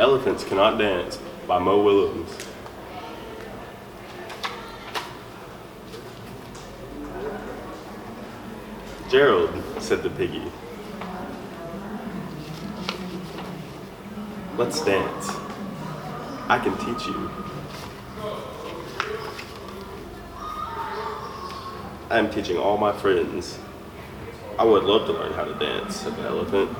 Elephants Cannot Dance by Mo Willems. Gerald, said the piggy. Let's dance. I can teach you. I am teaching all my friends. I would love to learn how to dance, said the elephant.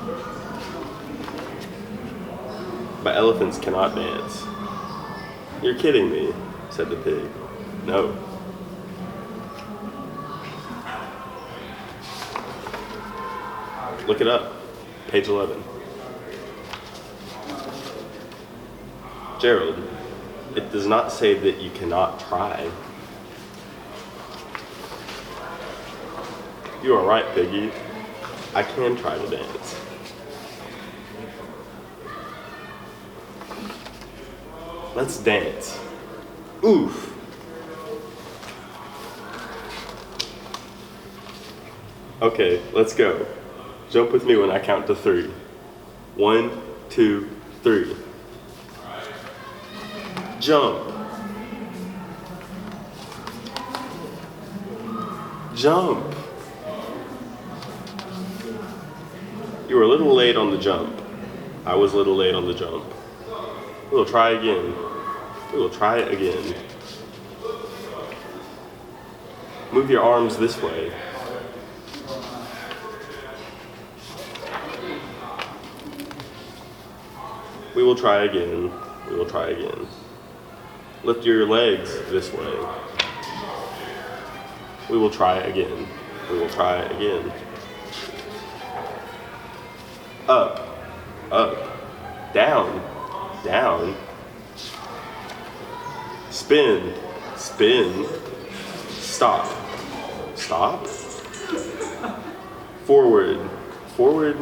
But elephants cannot dance. You're kidding me, said the pig. No. Look it up, page 11. Gerald, it does not say that you cannot try. You are right, Piggy. I can try to dance. Let's dance. Oof. Okay, let's go. Jump with me when I count to 3. 1, 2, 3. Jump. Jump. You were a little late on the jump. I was a little late on the jump. We'll try again. We will try it again. Move your arms this way. We will try again. We will try again. Lift your legs this way. We will try again. We will try again. Up, up, down, down. Spin, spin. Stop, stop. Forward, forward.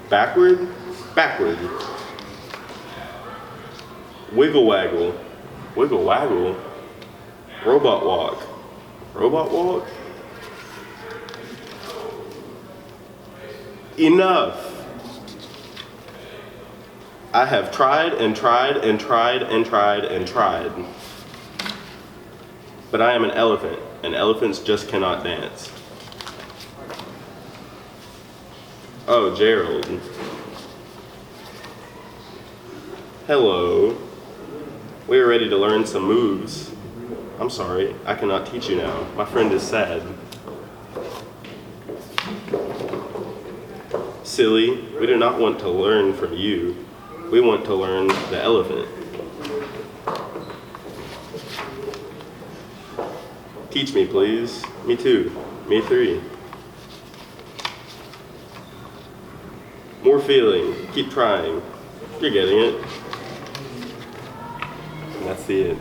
Backward, backward. Wiggle waggle, wiggle waggle. Robot walk, robot walk. Enough. I have tried and tried and tried and tried and tried. But I am an elephant, and elephants just cannot dance. Oh, Gerald. Hello. We are ready to learn some moves. I'm sorry, I cannot teach you now. My friend is sad. Silly, we do not want to learn from you. We want to learn the elephant. Teach me, please. Me too. Me 3. More feeling. Keep trying. You're getting it. And that's the end.